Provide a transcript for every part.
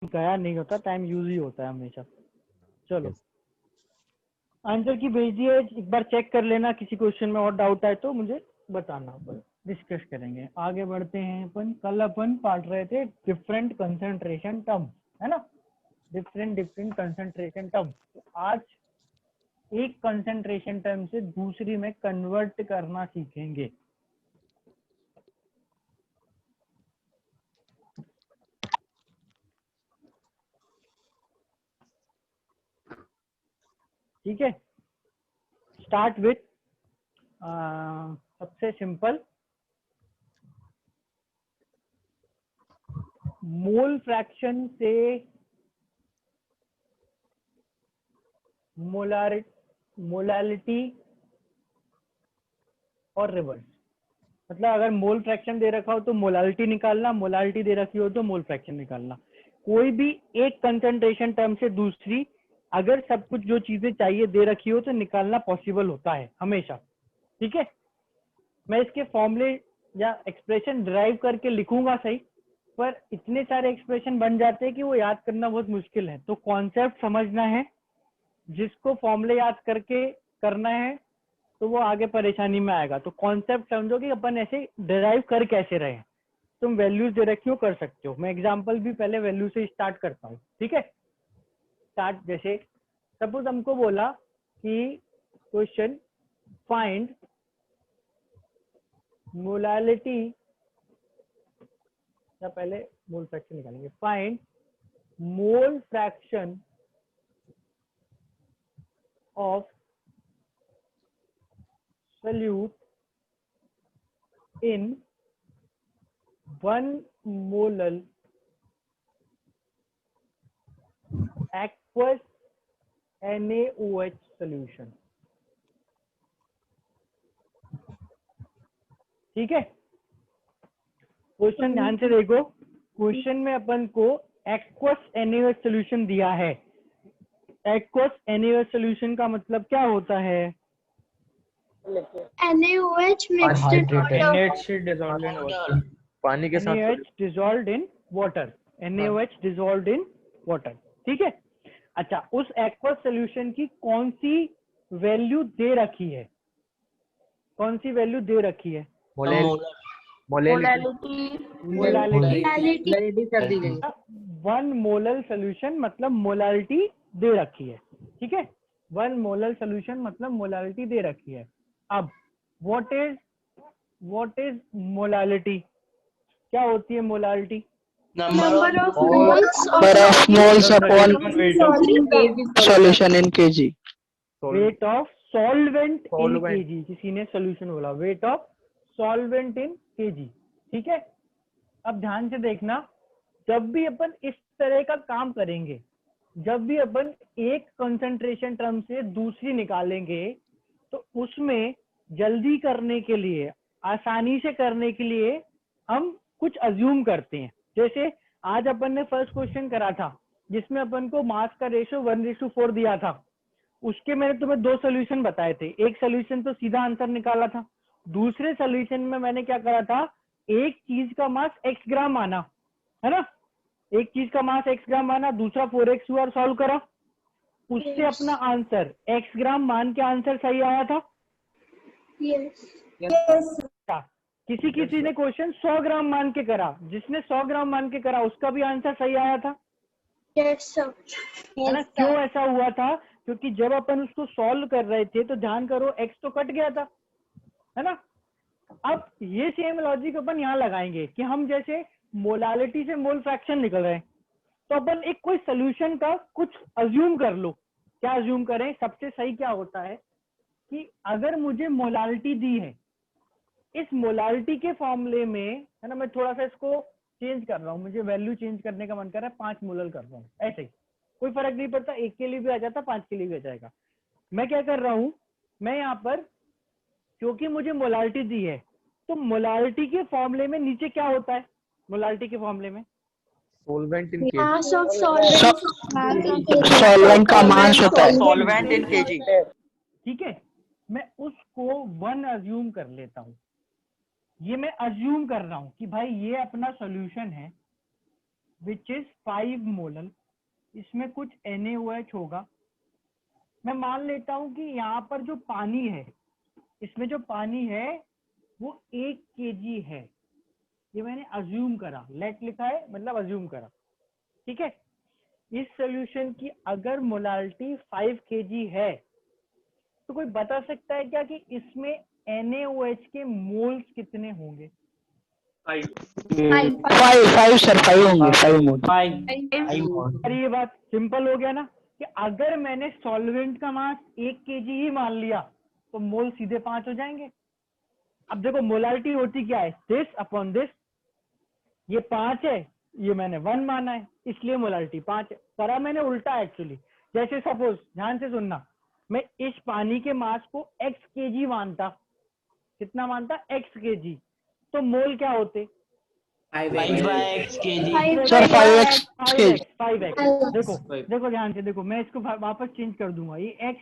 गया नहीं होता, टाइम यूज ही होता है हमेशा। चलो आंसर की भेज दिए, एक बार चेक कर लेना, किसी क्वेश्चन में और डाउट आए तो मुझे बताना, अपन डिस्कस करेंगे। आगे बढ़ते हैं अपन। कल अपन पढ़ रहे थे डिफरेंट कंसंट्रेशन टर्म, है ना, डिफरेंट कंसंट्रेशन टर्म। तो आज एक कंसंट्रेशन टर्म से दूसरी में कन्वर्ट करना सीखेंगे। ठीक है, स्टार्ट विथ सबसे सिंपल, मोल फ्रैक्शन से मोलालिटी और रिवर्स। मतलब अगर मोल फ्रैक्शन दे रखा हो तो मोलालिटी निकालना, मोलालिटी दे रखी हो तो मोल फ्रैक्शन निकालना। कोई भी एक कंसंट्रेशन टर्म से दूसरी अगर सब कुछ जो चीजें चाहिए दे रखी हो तो निकालना पॉसिबल होता है हमेशा। ठीक है, मैं इसके फॉर्मूले या एक्सप्रेशन ड्राइव करके लिखूंगा सही, पर इतने सारे एक्सप्रेशन बन जाते हैं कि वो याद करना बहुत मुश्किल है। तो कॉन्सेप्ट समझना है, जिसको फॉर्मूले याद करके करना है तो वो आगे परेशानी में आएगा। तो कॉन्सेप्ट समझो कि अपन ऐसे डिराइव कर कैसे रहे हैं। तुम वैल्यूज दे रखी हो कर सकते हो, मैं एग्जांपल भी पहले वैल्यू से स्टार्ट करता हूँ। ठीक है, स्टार्ट जैसे सपोज हमको बोला कि क्वेश्चन फाइंड मोलालिटी, या पहले मोल फ्रैक्शन निकालेंगे, find mole fraction of solute in 1 molal aqueous NaOH solution। ठीक है, क्वेश्चन ध्यान से देखो। क्वेश्चन में अपन को aqueous NaOH solution दिया है। aqueous NaOH solution का मतलब क्या होता है? NaOH mixed in water. NaOH dissolved in water, पानी के साथ NaOH dissolved in water, NaOH dissolved in water। ठीक है, अच्छा उस एक्वस सोल्यूशन की कौन सी वैल्यू दे रखी है? कौन सी वैल्यू दे रखी है? मोलालिटी कर दी गई। 1 मोलल सोल्यूशन मतलब मोलालिटी दे रखी है। ठीक है, 1 मोलल सोल्यूशन मतलब मोलालिटी दे रखी है। अब व्हाट इज मोलालिटी? क्या होती है molality? number of moles upon solution solution in kg। Wait of solvent in Solvent। KG, किसी ने सोल्यूशन बोला, wait of solvent in KG. ठीक है, अब ध्यान से देखना, जब भी अपन इस तरह का काम करेंगे, जब भी अपन एक कंसंट्रेशन टर्म से दूसरी निकालेंगे, तो उसमें जल्दी करने के लिए, आसानी से करने के लिए हम कुछ अज्यूम करते हैं। जैसे आज अपन ने फर्स्ट क्वेश्चन करा था जिसमें अपन को मास का रेशो 1:4 दिया था, उसके मैंने तुम्हें 2 सोल्यूशन बताए थे। एक सोल्यूशन तो सीधा आंसर निकाला था, दूसरे सोल्यूशन में मैंने क्या करा था, एक चीज का मास x ग्राम माना, है ना, एक चीज का मास x ग्राम माना, दूसरा 4x हुआ और सॉल्व करा, उससे अपना आंसर x ग्राम मान के आंसर सही आया था। किसी किसी ने क्वेश्चन 100 ग्राम मान के करा, जिसने 100 ग्राम मान के करा उसका भी आंसर सही आया था, है ना। क्यों ऐसा हुआ था? क्योंकि जब अपन उसको सॉल्व कर रहे थे तो ध्यान करो x तो कट गया था, है ना। अब ये सेम लॉजिक अपन यहाँ लगाएंगे कि हम जैसे मोलालिटी से मोल फ्रैक्शन निकल रहे हैं, तो अपन एक कोई सोल्यूशन का कुछ अज्यूम कर लो। क्या अज्यूम करें? सबसे सही क्या होता है कि अगर मुझे मोलालिटी दी है, इस मोलालिटी के फॉर्मूले में, है ना, मैं थोड़ा सा इसको चेंज कर रहा हूँ, मुझे वैल्यू चेंज करने का मन कर रहा है, 5 मोलल कर रहा हूँ, ऐसे ही कोई फर्क नहीं पड़ता, 1 के लिए भी आ जाता, 5 के लिए भी आ जाएगा। मैं क्या कर रहा हूँ, मैं यहाँ पर क्योंकि मुझे मोलालिटी दी है, तो मोलालिटी के फॉर्मूले में नीचे क्या होता है? मोलालिटी के फॉर्मूले में solvent in kg। mass of solvent solvent का मास होता है। Solvent in KG. ठीक है, मैं उसको 1 अज्यूम कर लेता हूँ। ये मैं अज्यूम कर रहा हूँ कि भाई ये अपना सॉल्यूशन है, विच इज 5 मोलर, इसमें कुछ NaOH होगा। मैं मान लेता हूं कि यहाँ पर जो पानी है, इसमें जो पानी है वो 1 kg है, ये मैंने अज्यूम करा, लेट लिखा है मतलब अज्यूम करा, ठीक है। इस सॉल्यूशन की अगर मोलारिटी 5 kg है तो कोई बता सकता है क्या कि इसमें NaOH के मोल्स कितने होंगे? 5 सर, 5 होंगे, 5 मोल। अरे ये बात सिंपल हो गया ना कि अगर मैंने सॉल्वेंट का मास 1 kg ही मान लिया तो मोल सीधे 5 हो जाएंगे। अब देखो मोलारिटी होती क्या है, दिस अपॉन दिस, ये 5 है, ये मैंने 1 माना है, इसलिए मोलारिटी 5 है। करा मैंने उल्टा एक्चुअली। जैसे सपोज, ध्यान से सुनना, मैं इस पानी के मास को x kg मानता, कितना मानता, x kg, तो मोल क्या होते? 5x kg। Sir 5x kg। 5x। देखो देखो ध्यान से देखो, मैं इसको वापस चेंज कर दूंगा, ये x,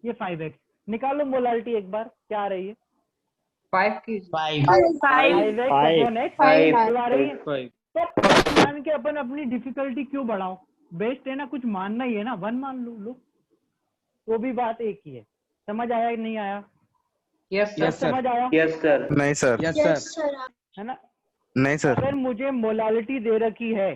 ये 5x। निकालो मोलारिटी एक बार, क्या आ रही है? 5 5x अपॉन x आ रही है। 5 तो मान के अपन अपनी डिफिकल्टी क्यों बढ़ाओ, बेस्ट है ना, कुछ मानना ही है ना, 1 मान लो, वो भी बात एक ही है। समझ आया कि नहीं आया? Yes sir. समझ आया? नहीं सर, है ना? नहीं सर। अगर मुझे मोलालिटी दे रखी है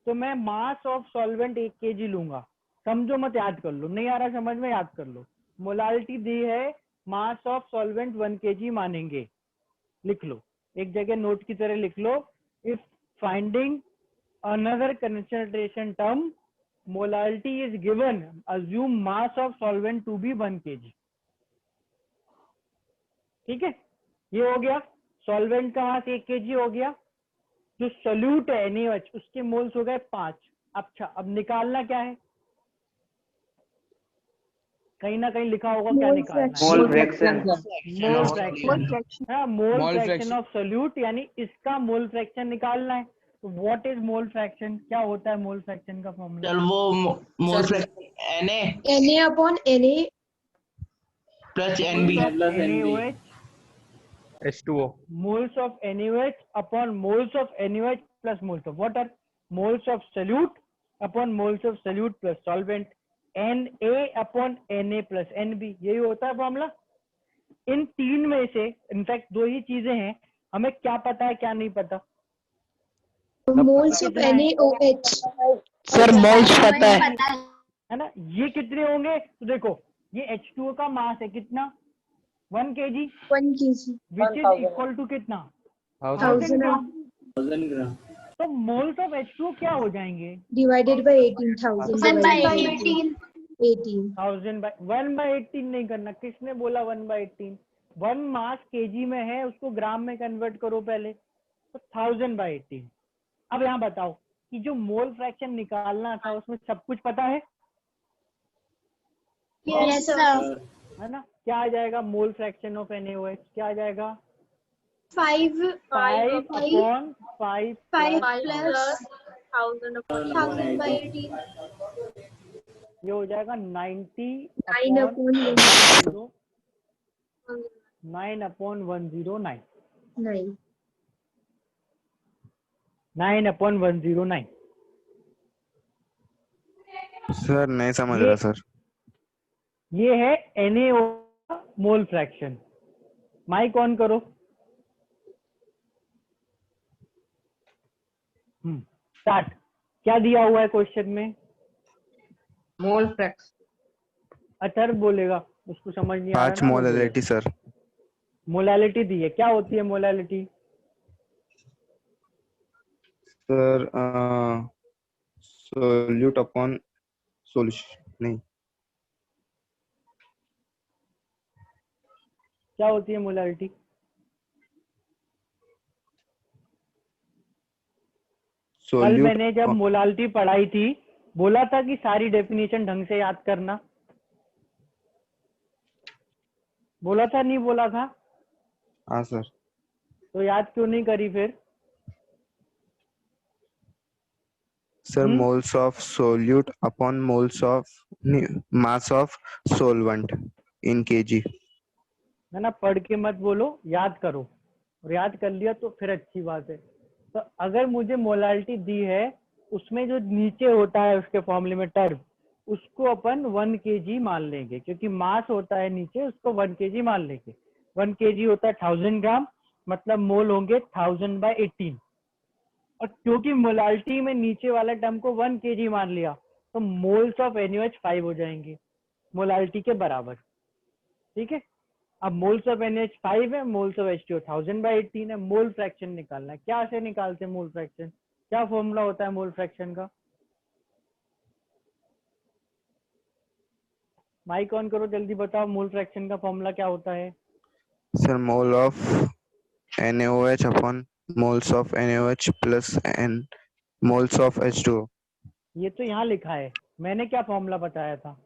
तो मैं मास ऑफ सॉल्वेंट 1 kg लूंगा, समझो मत, याद कर लो, नहीं आ रहा समझ में, याद कर लो। मोलालिटी दी है, मास ऑफ सॉल्वेंट 1 kg मानेंगे, लिख लो, एक जगह नोट की तरह लिख लो। If finding another concentration term molality is given, assume mass of solvent to be 1 kg। ठीक है, ये हो गया, सॉल्वेंट का मास 1 kg हो गया। जो सोल्यूट है NaOH, उसके मोल्स हो गए 5। अच्छा, अब निकालना क्या है? कहीं ना कहीं लिखा होगा क्या निकालना है? Mole fraction. Mole fraction. हाँ, मोल फ्रैक्शन ऑफ सोल्यूट, यानी इसका मोल फ्रैक्शन निकालना है। तो व्हाट इज मोल फ्रैक्शन, क्या होता है मोल फ्रैक्शन का फॉर्मूला? चल वो mole fraction Na Na upon Na plus NB NaOH, H2O। moles of NaOH upon moles of NaOH plus moles of water, moles of solute upon moles of solute plus solvent, Na upon Na plus Nb, यही होता है formula. इन तीन में से in fact 2 ही चीजें हैं, हमें क्या पता है क्या नहीं पता? moles of NaOH sir moles पता है ना, ये कितने होंगे? तो देखो, ये H2O का मास है कितना, 1 kg, 1 kg which is equal to कितना, 1000 ग्राम। तो मोल्स ऑफ H2O क्या हो जाएंगे? divided by 18,000 by divided by 18. 18 1000 bye 1/18 नहीं करना, किसने बोला 1/18? 1 मास केजी में है, उसको ग्राम में कन्वर्ट करो पहले, तो 1000/18। अब यहाँ बताओ कि जो मोल फ्रैक्शन निकालना था उसमें सब कुछ पता है? Yes, sir. है ना? क्या आ जाएगा मोल फ्रैक्शन ऑफ NaOH, क्या आ जाएगा? 5 5 अपॉन 5 plus 1000 by 18. ये हो जाएगा 90 9 upon upon 9 upon 109, 9 9 upon 109। Sir नहीं समझ रहा सर। ये है NaOH mole fraction. Mike on करो। स्टार्ट। क्या दिया हुआ है क्वेश्चन में? Mole fraction. अथर बोलेगा, उसको समझ नहीं आ रहा 5 ना, वो मोलालिटी बोलेगा। सर। मोलालिटी दी है, क्या होती है molality? Sir solute upon solution, नहीं, क्या होती है मोलालिटी? कल सोल्यूट मैंने जब मोलालिटी पढ़ाई थी, बोला था कि सारी डेफिनेशन ढंग से याद करना, बोला था नहीं बोला था? हाँ सर। तो याद क्यों नहीं करी फिर? Sir moles of solute upon moles of mass of solvent in KG. है ना, पढ़ के मत बोलो, याद करो, और याद कर लिया तो फिर अच्छी बात है। तो अगर मुझे मोलालिटी दी है उसमें जो नीचे होता है उसके फॉर्मूले में टर्म, उसको अपन 1 kg मान लेंगे, क्योंकि मास होता है नीचे, उसको 1 kg मान लेंगे। 1 kg होता है 1000 ग्राम, मतलब मोल होंगे 1000/18। और क्योंकि मोलालिटी में नीचे वाले टर्म को 1 kg मान लिया, तो मोल्स ऑफ NaOH 5 हो जाएंगे, मोलालिटी के बराबर। ठीक है, अब मोल्स ऑफ NaOH 5 है, मोल्स ऑफ H2O 1000/18 है। मोल फ्रैक्शन निकालना है। क्या से निकालते हैं मोल फ्रैक्शन? क्या फॉर्मूला होता है मोल फ्रैक्शन का? माइक ऑन करो, जल्दी बताओ, मोल फ्रैक्शन का फॉर्मूला क्या होता है? Sir mole of NaOH upon moles of NaOH plus n moles of H2O। ये तो यहाँ लिखा है, मैंने क्या फॉर्मूला बताया था?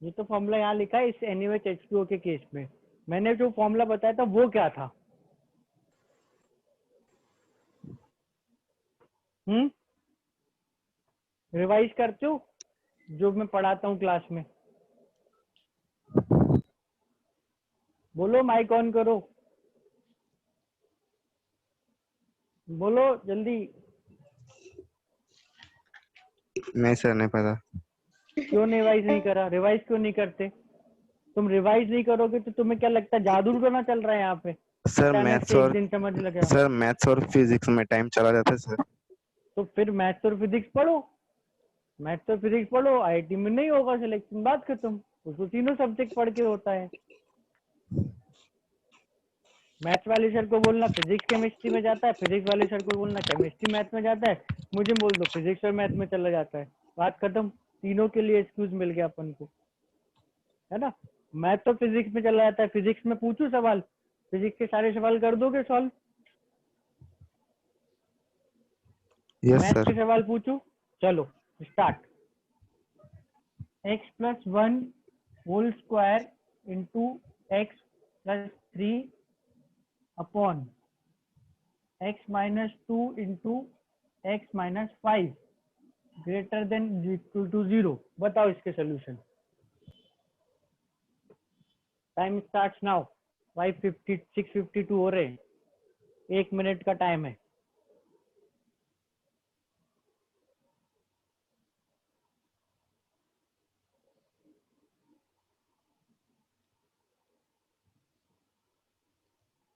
ये तो फॉर्मूला यहाँ लिखा है इस NaOH H2O के केस में। मैंने जो फॉर्मूला बताया था वो क्या था? रिवाइज करते हो जो मैं पढ़ाता हूँ क्लास में? बोलो, माइक ऑन करो, बोलो जल्दी। नहीं सर, नहीं पता। क्यों रिवाइज नहीं करा? रिवाइज क्यों नहीं करते? तुम रिवाइज नहीं करोगे तो तुम्हें क्या लगता है जादू टोना चल रहा है यहाँ पे? सर अचानक मैथ्स से एक और दिन समझ लगा। सर मैथ्स और फिजिक्स में टाइम चला जाता है सर। तो फिर मैथ्स और फिजिक्स पढ़ो, मैथ्स और फिजिक्स पढ़ो, IIT में नहीं होगा सिलेक्शन, बात खत्म। उसको तीनों सब्जेक्ट पढ़ के होता है। मैथ्स वाले सर को बोलना फिजिक्स केमिस्ट्री में जाता है, फिजिक्स वाले सर को बोलना केमिस्ट्री मैथ में जाता है, मुझे बोल दो फिजिक्स और मैथ में चला जाता है, बात खत्म। तीनों के लिए एक्सक्यूज मिल गया अपन को, है ना? मैथ तो फिजिक्स में चला जाता है। फिजिक्स में पूछूं सवाल? फिजिक्स के सारे सवाल कर दोगे सॉल्व? Yes math sir. के सवाल पूछूं? चलो start. x+1 whole square into x+3 upon x-2 into x-5 greater than equal to 0। बताओ इसके सोल्यूशन। Time starts now. 6:52 हो रहे हैं, 1 मिनट का टाइम है।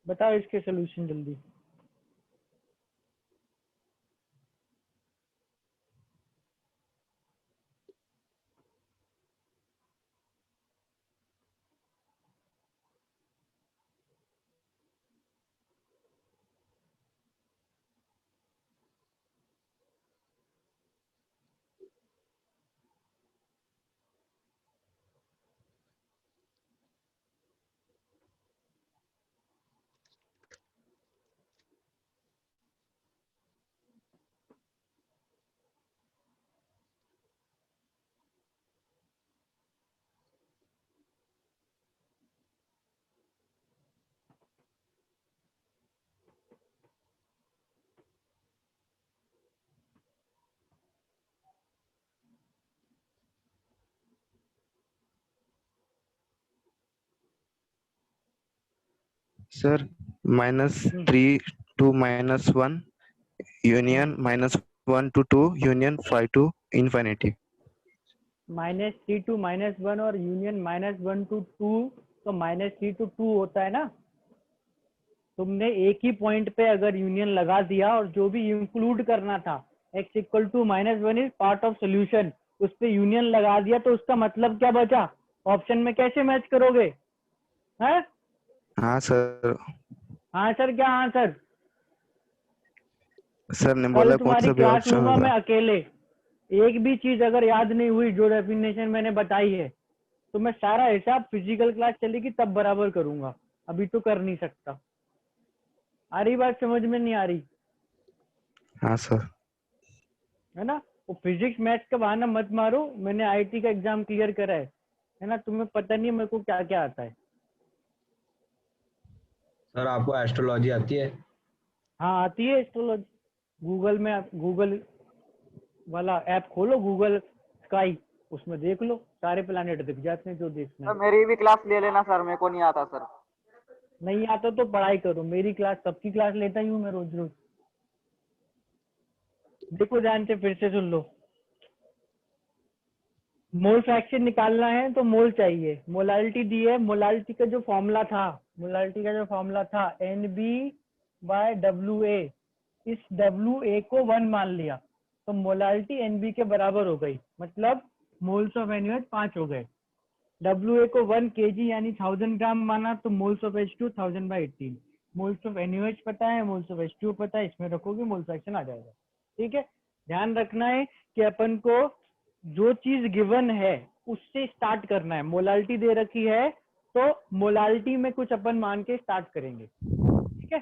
बताओ इसके सोल्यूशन जल्दी। Sir -3 to -1 union -1 to 2 union 5 to infinity। -3 to -1 और यूनियन -1 to 2, तो -3 to 2 होता है ना। तुमने एक ही पॉइंट पे अगर यूनियन लगा दिया और जो भी इंक्लूड करना था x equal to -1 is part of solution, उस पे यूनियन लगा दिया, तो उसका मतलब क्या बचा? ऑप्शन में कैसे मैच करोगे? है? हाँ सर। हाँ सर क्या? हाँ सर। सर ने कल बोला कौन तुम्हारी सा भी क्लास ऑप्शन लूंगा मैं होगा। अकेले। एक भी चीज अगर याद नहीं हुई जो डेफिनेशन मैंने बताई है, तो मैं सारा हिसाब फिजिकल क्लास चलेगी तब बराबर करूंगा, अभी तो कर नहीं सकता। आ रही बात समझ में? नहीं आ रही? हाँ सर। है ना? वो फिजिक्स मैथ्स का बहाना मत मारो, मैंने IIT का एग्जाम क्लियर करा है ना? तुम्हें पता नहीं है मेरे को क्या क्या आता है। सर आपको एस्ट्रोलॉजी आती है? हाँ आती है एस्ट्रोलॉजी। गूगल में, गूगल वाला ऐप खोलो, गूगल स्काई, उसमें देख लो, सारे प्लैनेट दिख जाते हैं जो देखना सर है। मेरी भी क्लास ले लेना सर, मेरे को नहीं आता सर। नहीं आता तो पढ़ाई करो, मेरी क्लास सबकी क्लास लेता ही हूँ मैं रोज रोज। देखो ध्यान से फिर से सुन लो। मोल फ्रैक्शन निकालना है तो मोल चाहिए, मोलालिटी दी है, मोलालिटी का जो फॉर्मूला था NB/WA, इस WA को 1 मान लिया तो मोलालिटी NB के बराबर हो गई, मतलब मोल्स ऑफ NaOH 5 हो गए। WA को 1 kg यानी 1000 ग्राम माना तो moles of H2 1000/18, moles of NaOH पता है, मोल्स ऑफ H2 पता है, इसमें रखोगे मोल फ्रैक्शन आ जाएगा। ठीक है, ध्यान रखना है कि अपन को जो चीज गिवन है उससे स्टार्ट करना है। मोलालिटी दे रखी है तो मोलालिटी में कुछ अपन मान के स्टार्ट करेंगे। ठीक है,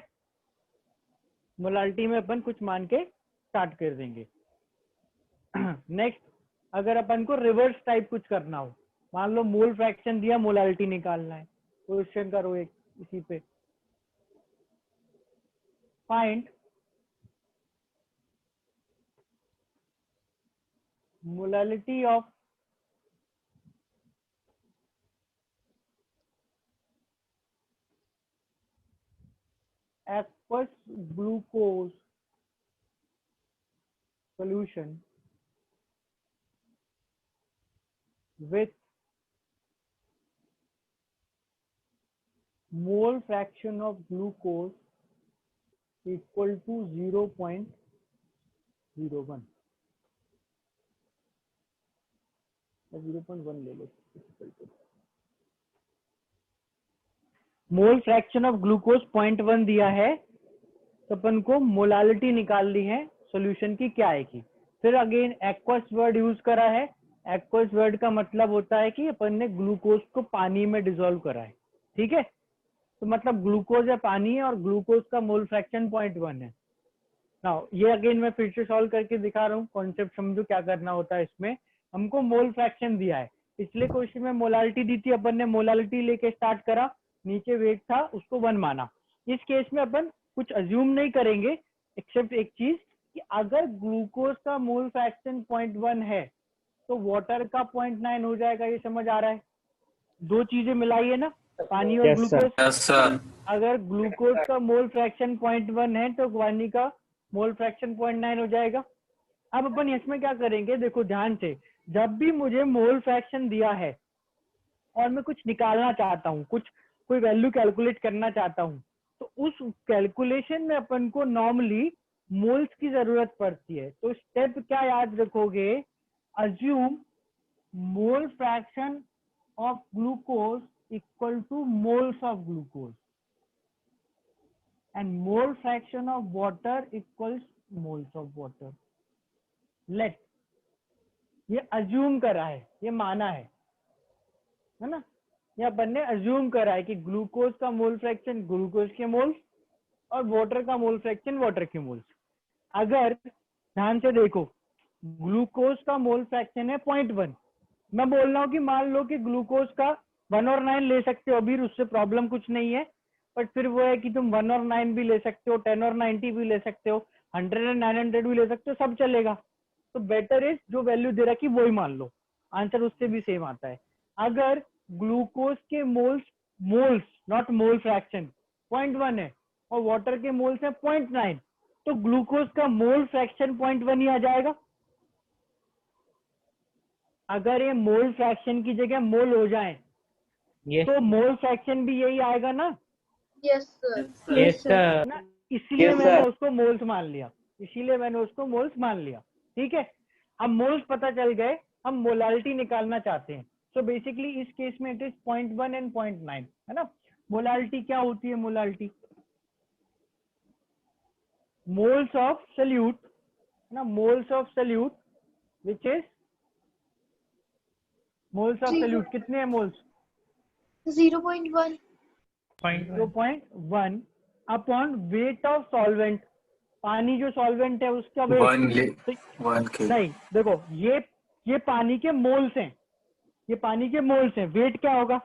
मोलालिटी में अपन कुछ मान के स्टार्ट कर देंगे। नेक्स्ट, अगर अपन को रिवर्स टाइप कुछ करना हो, मान लो मोल फ्रैक्शन दिया, मोलालिटी निकालना है, क्वेश्चन करो एक इसी पे। Find molality of aqueous glucose solution with mole fraction of glucose equal to 0.01 या 0.1 ले लो। मोल फ्रैक्शन ऑफ ग्लूकोज 0.1 दिया है तो अपन को मोलालिटी निकालनी है सॉल्यूशन की क्या आएगी। फिर अगेन एक्वस वर्ड यूज करा है। एक्वस वर्ड का मतलब होता है कि अपन ने ग्लूकोज को पानी में डिसॉल्व करा है। ठीक है, तो मतलब ग्लूकोज है पानी है और ग्लूकोज का मोल फ्रैक्शन 0.1 है। नाउ ये अगेन मैं फिर से सॉल्व करके दिखा रहा हूँ, कॉन्सेप्ट समझो क्या करना होता है। इसमें हमको मोल फ्रैक्शन दिया है, पिछले क्वेश्चन में मोलालिटी दी थी, अपन ने मोलालिटी लेके स्टार्ट करा, नीचे वेट था उसको 1 माना। इस केस में अपन कुछ अज्यूम नहीं करेंगे एक्सेप्ट एक चीज कि अगर ग्लूकोज का मोल फ्रैक्शन 0.1 है तो वाटर का 0.9 हो जाएगा। ये समझ आ रहा है? दो चीजें मिलाई है ना, पानी और ग्लूकोज। अगर ग्लूकोज का मोल फ्रैक्शन 0.1 है तो पानी का मोल फ्रैक्शन 0.9 हो जाएगा। अब अपन इसमें क्या करेंगे, देखो ध्यान से, जब भी मुझे मोल फ्रैक्शन दिया है और मैं कुछ निकालना चाहता हूँ, कोई वैल्यू कैलकुलेट करना चाहता हूँ, तो उस कैलकुलेशन में अपन को नॉर्मली मोल्स की जरूरत पड़ती है। तो स्टेप क्या याद रखोगे, assume mole fraction of glucose equal to moles of glucose and mole fraction of water equals moles of water. Let, ये अज्यूम करा है, ये माना है ना, ये अपन ने अज्यूम करा है कि ग्लूकोज का मोल फ्रैक्शन ग्लूकोज के मोल्स और वाटर का मोल फ्रैक्शन वाटर के मोल्स। अगर ध्यान से देखो, ग्लूकोज का मोल फ्रैक्शन है 0.1, मैं बोल रहा हूँ कि मान लो कि ग्लूकोज का 1 और 9 ले सकते हो, अभी उससे प्रॉब्लम कुछ नहीं है, बट फिर वो है कि तुम 1 और 9 भी ले सकते हो, 10 और 90 भी ले सकते हो, 100 और 900 भी ले सकते हो, सब चलेगा। तो बेटर इज जो वैल्यू दे रखी वही मान लो, आंसर उससे भी सेम आता है। अगर ग्लूकोज के मोल्स नॉट मोल फ्रैक्शन 0.1 है और वाटर के मोल्स है 0.9, तो ग्लूकोज का मोल फ्रैक्शन 0.1 ही आ जाएगा। अगर ये मोल फ्रैक्शन की जगह मोल हो जाए तो मोल फ्रैक्शन भी यही आएगा ना। Yes, sir. Yes, sir. ना, इसलिए मैंने उसको मोल्स मान लिया, ठीक है। अब मोल्स पता चल गए, हम मोलालिटी निकालना चाहते हैं। सो बेसिकली इस केस में इट इज 0.1 एंड 0.9, है ना। मोलालिटी क्या होती है, मोलालिटी मोल्स ऑफ सल्यूट, है ना, moles of solute which is moles of solute कितने हैं moles 0.1. 0.1 upon weight of solvent. पानी जो सॉल्वेंट है उसका वेट नहीं, देखो ये पानी के मोल्स हैं, वेट क्या होगा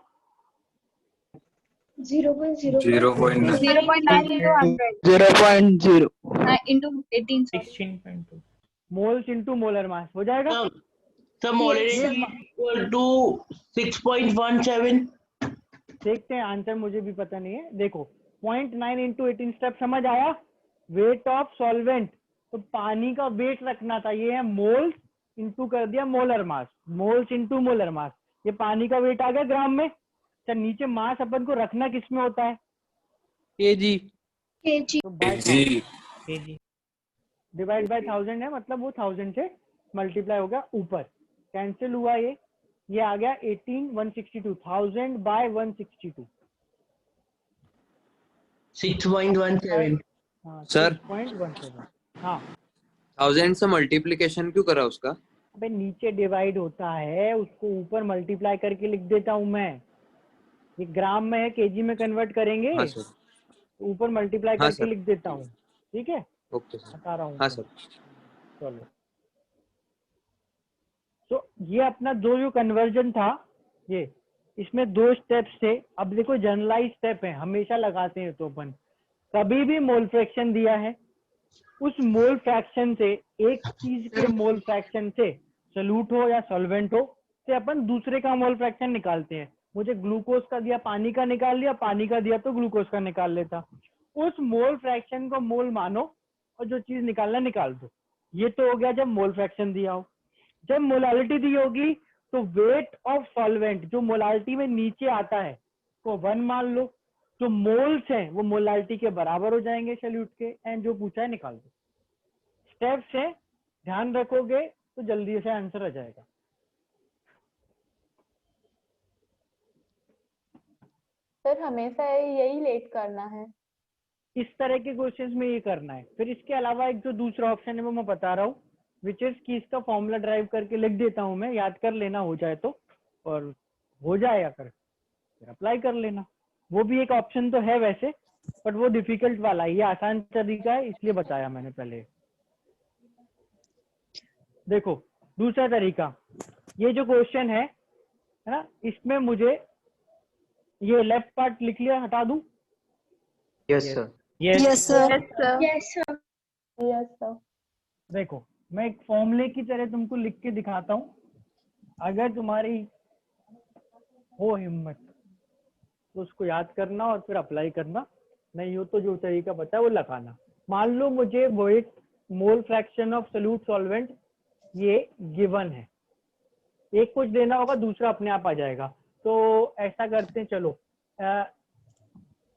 0.0. 0.9 into 100. 0.0. Into 18. 16.2. Moles into molar मास हो जाएगा। So molarity equal to 6.17. देखते हैं आंसर, मुझे भी पता नहीं है। देखो 0.9 इंटू 18 स्टेप समझ आया। वेट ऑफ सॉल्वेंट, तो पानी का वेट रखना था, ये है मोल्स इंटू कर दिया molar mass, moles into molar mass, ये पानी का वेट आ गया ग्राम में। अच्छा नीचे मास अपन को रखना किस में होता है? केजी। kg, तो बाय केजी डिवाइड बाय 1000 है, मतलब वो 1000 से मल्टीप्लाई हो गया ऊपर, कैंसिल हुआ ये आ गया 18 162, 1000 बाय 162। 6.17 हाँ Sir? 6.17। हाँ 1000 से मल्टीप्लीकेशन क्यों करा उसका? अबे नीचे डिवाइड होता है, उसको ऊपर मल्टीप्लाई करके लिख देता हूँ मैं। ये ग्राम में है, केजी में कन्वर्ट करेंगे, हाँ सर। तो ऊपर मल्टीप्लाई हाँ करके सर। लिख देता हूँ। ठीक है, ओके सर। बता रहा हूँ। हाँ तो सर। चलो, तो ये अपना जो कन्वर्जन था, ये इसमें 2 स्टेप्स थे। अब देखो जनरलाइज स्टेप है, हमेशा लगाते हैं। तो अपन कभी भी मोल फ्रैक्शन दिया है, उस मोल फ्रैक्शन से, एक चीज के मोल फ्रैक्शन से, सोल्यूट हो या सॉल्वेंट हो, से अपन दूसरे का मोल फ्रैक्शन निकालते हैं। मुझे ग्लूकोज का दिया, पानी का निकाल लिया, पानी का दिया तो ग्लूकोज का निकाल लेता। उस मोल फ्रैक्शन को मोल मानो और जो चीज निकालना निकाल दो। ये तो हो गया जब मोल फ्रैक्शन दिया हो। जब मोलालिटी दी होगी तो वेट ऑफ सॉल्वेंट जो मोलालिटी में नीचे आता है को 1 मान लो, जो मोल्स हैं वो मोलालिटी के बराबर हो जाएंगे सॉल्यूट के, एंड जो पूछा है निकाल दो। स्टेप्स है, ध्यान रखोगे तो जल्दी से आंसर आ जाएगा। सर हमेशा यही लेट करना है? इस तरह के क्वेश्चंस में ये करना है। फिर इसके अलावा एक जो दूसरा ऑप्शन है वो मैं बता रहा हूँ, विच इज कि इसका फॉर्मूला ड्राइव करके लिख देता हूँ मैं, याद कर लेना हो जाए तो, और हो जाए या फिर अप्लाई कर लेना। वो भी एक ऑप्शन तो है वैसे, बट वो डिफिकल्ट वाला है, ये आसान तरीका है इसलिए बताया मैंने पहले। देखो दूसरा तरीका, ये जो क्वेश्चन है ना, इसमें मुझे ये लेफ्ट पार्ट लिख लिया, हटा दूं? Yes sir. yes sir, Yes, sir. Yes sir. देखो मैं एक फॉर्मूले की तरह तुमको लिख के दिखाता हूँ, अगर तुम्हारी हो हिम्मत तो उसको याद करना और फिर अप्लाई करना, नहीं हो तो जो तरीका बता वो लगाना। मान लो मुझे weight mole fraction of solute solvent ये गिवन है, एक कुछ देना होगा, दूसरा अपने आप आ जाएगा। तो ऐसा करते हैं, चलो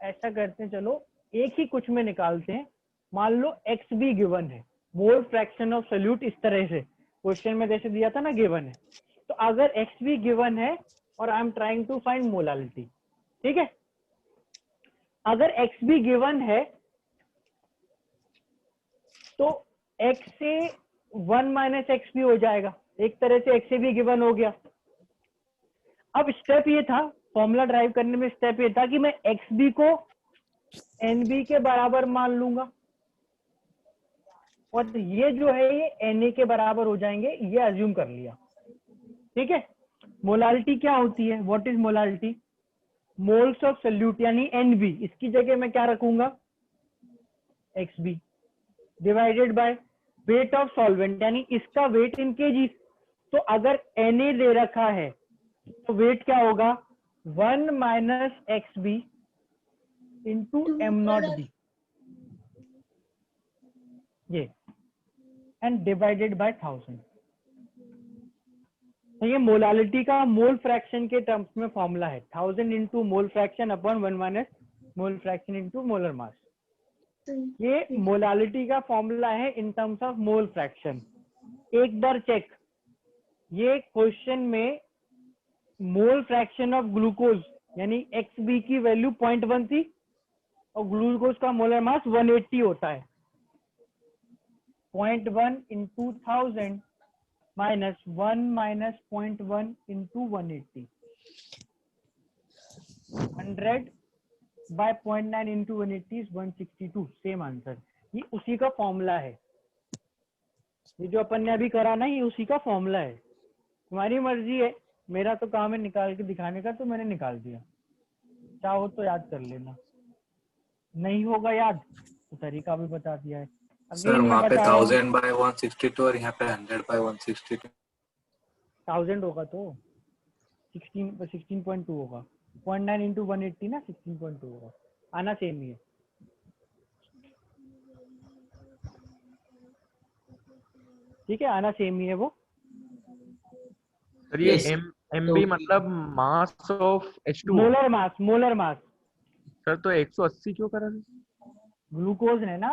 ऐसा करते हैं, चलो एक ही कुछ में निकालते हैं। मान लो एक्स भी गिवन है, मोल फ्रैक्शन ऑफ सोल्यूट इस तरह से क्वेश्चन में जैसे दिया था ना गिवन है, तो अगर एक्स भी गिवन है और I am trying to find molality, ठीक है, अगर एक्स भी गिवन है तो एक्स से 1 माइनस एक्स भी हो जाएगा, एक तरह से एक्स से भी गिवन हो गया। अब स्टेप ये था, फॉर्मूला ड्राइव करने में स्टेप ये था कि मैं एक्स बी को एन बी के बराबर मान लूंगा, और ये जो है ये एन ए के बराबर हो जाएंगे, ये अज्यूम कर लिया। ठीक है, मोलालिटी क्या होती है, what is molality? Moles of solute यानी एन बी, इसकी जगह मैं क्या रखूंगा, X B divided by weight of solvent यानी इसका वेट इन केजी। तो अगर एन ए दे रखा है तो वेट क्या होगा, 1 minus X B into M not B, ये एंड डिवाइडेड बाय 1000। तो ये मोलालिटी का मोल फ्रैक्शन के टर्म्स में फॉर्मूला है, 1000 into mole fraction upon 1 minus mole fraction into molar mass. ये मोलालिटी का फॉर्मूला है in terms of mole fraction. एक बार चेक, ये क्वेश्चन में मोल फ्रैक्शन ऑफ ग्लूकोज यानी एक्स बी की वैल्यू 0.1 थी और ग्लूकोज का मोलर मास 180 होता है। 0.1 into 1000 minus 1 minus 0.1 into 180, 100 by 0.9 into 180 is 162, same answer. ये उसी का फॉर्मूला है, ये जो अपन ने अभी करा ना, ये उसी का फॉर्मूला है। तुम्हारी मर्जी है, मेरा तो काम है निकाल के दिखाने का, तो मैंने निकाल दिया। चाहो तो याद कर लेना, नहीं होगा याद तो तरीका भी बता दिया है। सर वहाँ पे 1000 बाय 162 और यहाँ पे 100 बाय 162। 1000 होगा तो 16.2 होगा। 0.9 इंटू 180 ना 16.2 होगा, आना सेम ही है। ठीक है, आना सेम ही है वो। सर ये Yes. MB मतलब mass of H2O। Molar mass, molar mass. Sir तो 180 क्यों करा? ग्लूकोज है ना,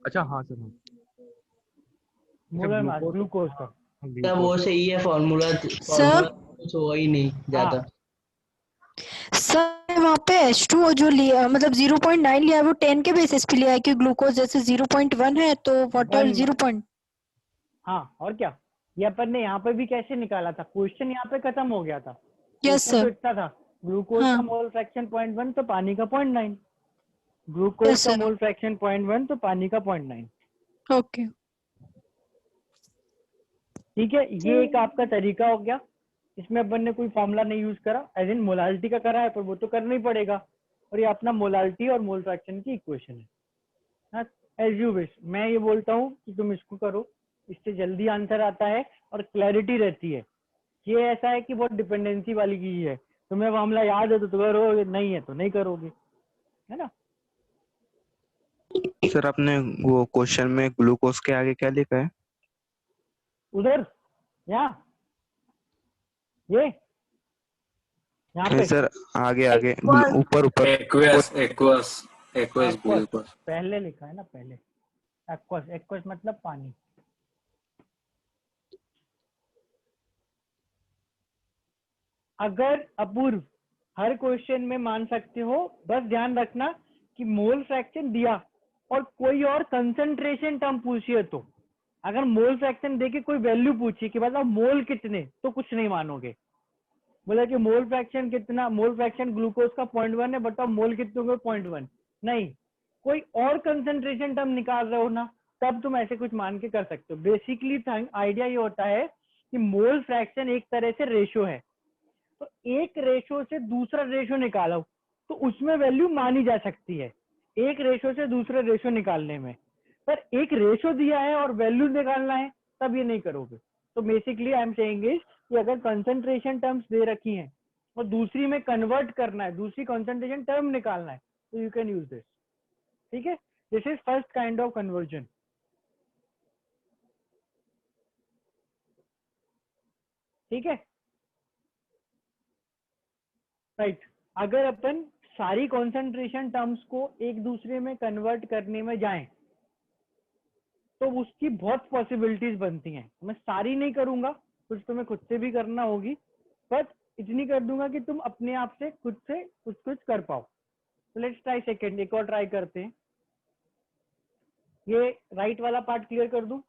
अच्छा हाँ सर, हाँ। मोलर मास ग्लूकोज, ग्लूकोज का। तब वो सही है, फॉर्मूला सर कुछ होगा ही नहीं ज्यादा। सर वहाँ पे H2O जो लिया मतलब 0.9 लिया है वो 10 के बेसिस पे लिया है कि ग्लूकोज जैसे 0.1 है तो वाटर 1 0. हाँ, और क्या, ये अपन ने यहाँ पे भी कैसे निकाला था, क्वेश्चन यहाँ पे खत्म हो गया था। यस क्वेश्चन तो सर। इतना था, ग्लूकोज हाँ। का मोल फ्रैक्शन 0.1 तो पानी का 0.9, ग्लूकोज यस का सर। मोल फ्रैक्शन 0.1 तो पानी का 0.9। ओके। ठीक है, ये एक आपका तरीका हो गया, इसमें अपन ने कोई फॉर्मूला नहीं यूज करा, एज इन मोलालिटी का करा है, पर वो तो करना ही पड़ेगा, और ये अपना मोलालिटी और मोल फ्रैक्शन की इक्वेशन है। एज यू विश, मैं ये बोलता हूँ कि तुम इसको करो, इससे जल्दी आंसर आता है और क्लैरिटी रहती है। ये ऐसा है कि बहुत डिपेंडेंसी वाली चीज है, तुम्हें फॉर्मूला याद है तो करोगे, नहीं है तो नहीं करोगे, है ना। सर आपने वो क्वेश्चन में ग्लूकोज के आगे क्या लिखा है? उधर, यहाँ, ये यहाँ पे सर आगे आगे Aqueous. ऊपर ऊपर Aqueous, aqueous, aqueous aqueous glucose. पहले लिखा है ना, पहले एक्वस, एक्वस मतलब पानी। अगर अपूर्व हर क्वेश्चन में मान सकते हो, बस ध्यान रखना कि मोल फ्रैक्शन दिया और कोई और कंसंट्रेशन टर्म पूछिए तो, अगर मोल फ्रैक्शन देके कोई वैल्यू पूछी कि मतलब मोल कितने, तो कुछ नहीं मानोगे। बोला कि मोल फ्रैक्शन कितना, मोल फ्रैक्शन ग्लूकोज का 0.1 है, बताओ मोल कितने हुए 0.1, नहीं, कोई और कंसंट्रेशन टर्म निकाल रहे हो ना, तब तुम ऐसे कुछ मान के कर सकते हो। बेसिकली आइडिया ये होता है कि मोल फ्रैक्शन एक तरह से रेशो है, तो एक रेशो से दूसरा रेशो निकालो तो उसमें वैल्यू मानी जा सकती है, एक रेशो से दूसरा रेशो निकालने में। पर एक रेशो दिया है और वैल्यू निकालना है, तब ये नहीं करोगे। तो basically I am saying is कि अगर कंसंट्रेशन टर्म्स दे रखी हैं और दूसरी में कन्वर्ट करना है, दूसरी कंसंट्रेशन टर्म निकालना है, तो यू कैन यूज दिस। ठीक है, this is first kind of conversion. ठीक है, राइट। अगर अपन सारी कंसंट्रेशन टर्म्स को एक दूसरे में कन्वर्ट करने में जाएं तो उसकी बहुत पॉसिबिलिटीज बनती हैं। मैं सारी नहीं करूंगा, कुछ तुम्हें खुद से भी करना होगी, बट इतनी कर दूंगा कि तुम अपने आप से खुद से कुछ कुछ कर पाओ। तो लेट्स ट्राई सेकेंड, एक और ट्राई करते हैं। ये राइट वाला पार्ट क्लियर कर दूं?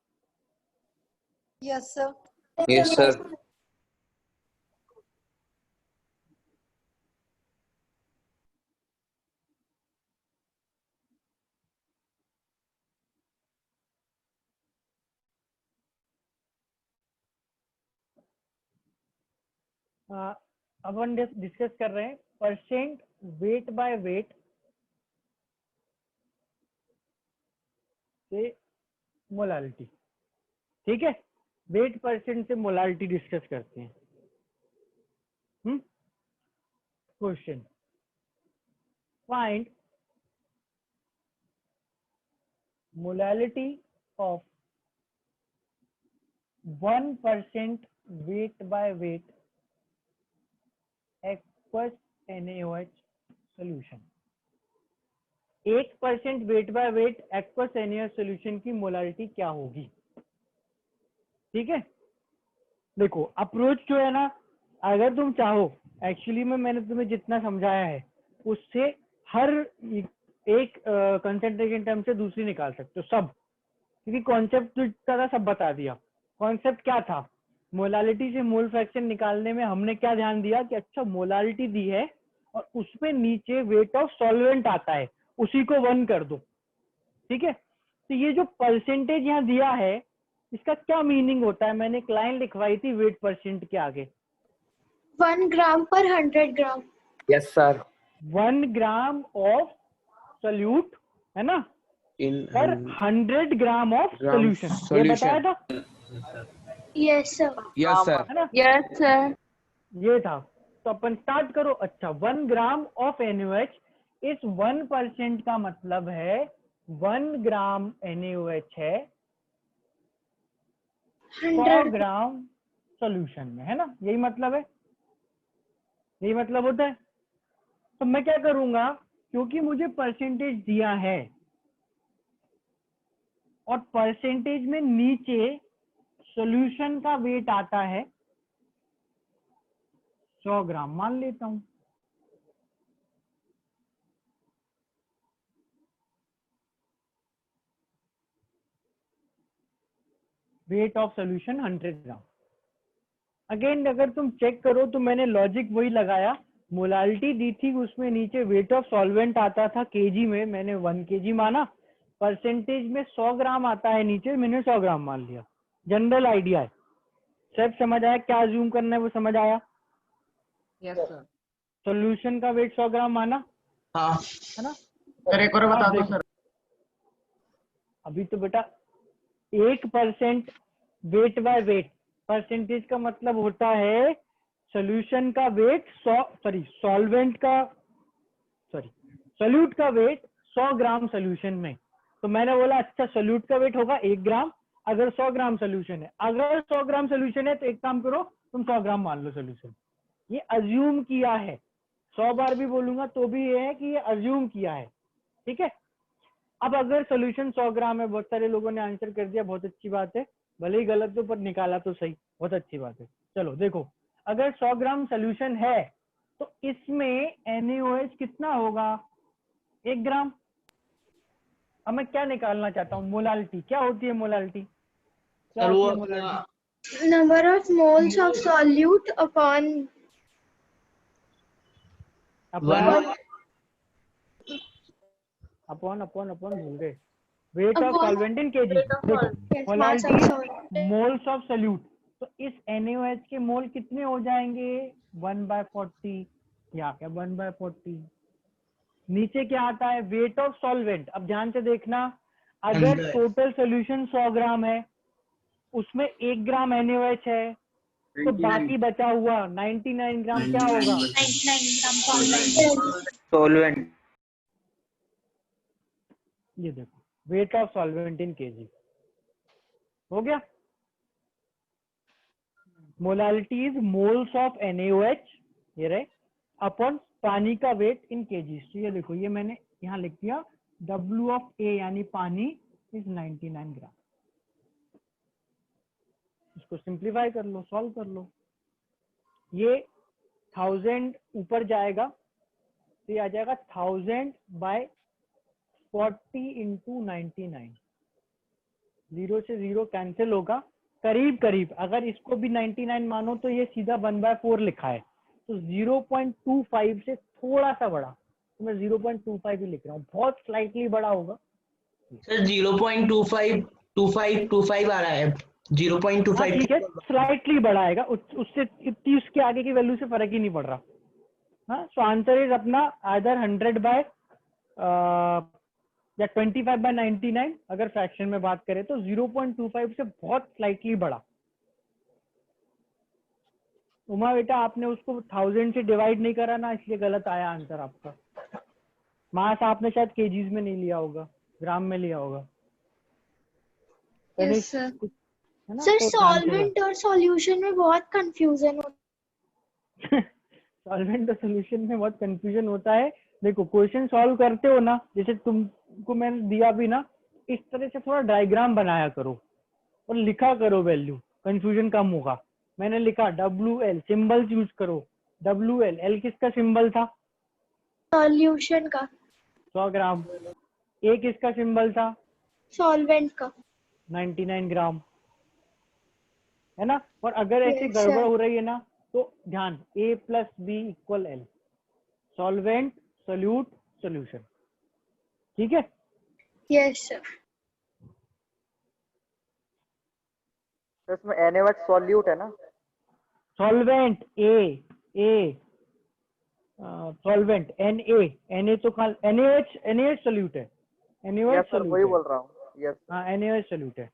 Yes sir. Yes sir. अब हम डिस्कस कर रहे हैं परसेंट वेट बाय वेट से मोलालिटी। ठीक है, वेट परसेंट से मोलालिटी डिस्कस करते हैं। Question, find molality of 1% weight by weight aqueous NaOH solution। 1% weight by weight aqueous NaOH solution की मोलालिटी क्या होगी? ठीक है, देखो अप्रोच जो है ना, अगर तुम चाहो, एक्चुअली में मैंने तुम्हें जितना समझाया है उससे हर एक कंसंट्रेशन टर्म से दूसरी निकाल सकते हो सब, क्योंकि कॉन्सेप्ट जो था सब बता दिया। कॉन्सेप्ट क्या था, मोलालिटी से मोल फ्रैक्शन निकालने में हमने क्या ध्यान दिया कि अच्छा मोलालिटी दी है और उसमें नीचे वेट ऑफ सॉल्वेंट आता है, उसी को 1 कर दो। ठीक है, तो ये जो परसेंटेज यहाँ दिया है इसका क्या मीनिंग होता है? मैंने एक लाइन लिखवाई थी वेट परसेंट के आगे, 1 gram per 100 gram। Yes sir. 1 gram of solute है ना इन पर 100 ग्राम ऑफ ग्राम सोल्यूशन, ये बताया था। Yes sir। Yes sir. है ना, यस सर। ये था। तो अपन स्टार्ट करो। अच्छा 1 ग्राम ऑफ NaOH, इस 1% का मतलब है 1 ग्राम NaOH है 100 ग्राम सॉल्यूशन में, है ना, यही मतलब है, यही मतलब होता है। तो मैं क्या करूंगा, क्योंकि मुझे परसेंटेज दिया है और परसेंटेज में नीचे सॉल्यूशन का वेट आता है 100 ग्राम मान लेता हूं। Weight of solution 100 gram. Again अगर तुम चेक करो तो मैंने लॉजिक वही लगाया, मोलालिटी दी थी, उसमें नीचे वेट ऑफ सॉल्वेंट आता था केजी में, मैंने 1 kg माना, परसेंटेज में 100 ग्राम आता है नीचे, मैंने 100 ग्राम मान लिया। जनरल आइडिया है, सब समझ आया, क्या अज्यूम करना है वो समझ आया। Yes sir. सॉल्यूशन का वेट 100 ग्राम माना, हाँ है ना। सर, एक और बता दो सर। अभी तो बेटा 1% वेट बाय वेट, परसेंटेज का मतलब होता है सॉल्यूशन का वेट सॉल्वेंट का सोल्यूट का वेट 100 ग्राम सोल्यूशन में। तो मैंने बोला अच्छा सोल्यूट का वेट होगा 1 ग्राम अगर 100 ग्राम सोल्यूशन है, अगर 100 ग्राम सोल्यूशन है तो एक काम करो तुम 100 ग्राम मान लो सोल्यूशन। ये अज्यूम किया है, 100 बार भी बोलूंगा तो भी ये है कि ये अज्यूम किया है, ठीक है। अब अगर सोल्यूशन 100 ग्राम है, बहुत सारे लोगों ने आंसर कर दिया, बहुत अच्छी बात है, भले ही गलत हो पर निकाला तो सही, बहुत अच्छी बात है। चलो देखो, अगर 100 ग्राम सोल्यूशन है तो इसमें NaOH कितना होगा, 1 ग्राम। अब मैं क्या निकालना चाहता हूँ, मोलालिटी। क्या होती है मोलालिटी, क्या होती है molality? Number of moles of solute upon upon भूल गए, wait of solvent in KG. देखो मोलालिटी मोल्स ऑफ सोल्यूट, तो इस NaOH के मोल कितने हो जाएंगे, 1/40, या क्या 1/40। नीचे क्या आता है, वेट ऑफ सॉल्वेंट। अब ध्यान से देखना, अगर टोटल सोल्यूशन 100 ग्राम है, उसमें 1 ग्राम NaOH है, तो बाकी बचा हुआ 99 ग्राम क्या होगा, 99 ग्राम सॉल्वेंट। ये देखो wait of solvent in KG हो गया। Molality is moles of NaOH, ये रहे, अपॉन पानी का वेट इन केजी। तो ये देखो, ये मैंने यहाँ लिख दिया, W ऑफ A यानी पानी इज 99 ग्राम। इसको सिंप्लीफाई कर लो, सॉल्व कर लो, ये 1000 ऊपर जाएगा तो ये आ जाएगा 1000/40 इंटू 99। 0 से 0 कैंसिल होगा, करीब करीब। अगर इसको भी 99 मानो तो ये सीधा 1/4 लिखा है, तो 0.25 से थोड़ा सा बड़ा, तो मैं 0.25 ही लिख रहा हूँ, बहुत स्लाइटली बड़ा होगा सर। 0.25 आ रहा है, 0.25। ठीक है, स्लाइटली बड़ा आएगा, उससे इतनी उसके आगे की वैल्यू से फर्क ही नहीं पड़ रहा। हाँ, सो आंसर इज अपना आइदर 100 या 25/99 अगर फ्रैक्शन में बात करें तो 0.25 से बहुत स्लाइटली बड़ा। उमा बेटा आपने उसको 1000 से डिवाइड नहीं करा ना, इसलिए गलत आया आंसर आपका। मास आपने शायद केजीज में नहीं लिया होगा, ग्राम में लिया होगा। Yes sir. है ना, सर तो सॉल्वेंट और सॉल्यूशन में बहुत कंफ्यूजन होता सॉल्वेंट और सॉल्यूशन में बहुत कंफ्यूजन होता है। देखो क्वेश्चन सॉल्व करते हो ना, जैसे तुमको मैंने दिया भी ना, इस तरह से थोड़ा डायग्राम बनाया करो और लिखा करो वैल्यू, कंफ्यूजन कम होगा। मैंने लिखा WL, सिंबल्स यूज करो, WL, L किसका सिंबल था, सॉल्यूशन का, 100 ग्राम। A किसका सिंबल था, सॉल्वेंट का, 99 ग्राम, है ना। और अगर ऐसे Yes, गड़बड़ sir. हो रही है ना, तो ध्यान, A + B = L, solvent solute solution, ठीक है। Yes sir. इसमें NaOH सॉल्यूट है ना, सॉल्वेंट A सॉल्वेंट Na तो NaOH सोल्यूट है, NaOH सर वही बोल रहा हूँ। यस हाँ, NaOH सोल्यूट है।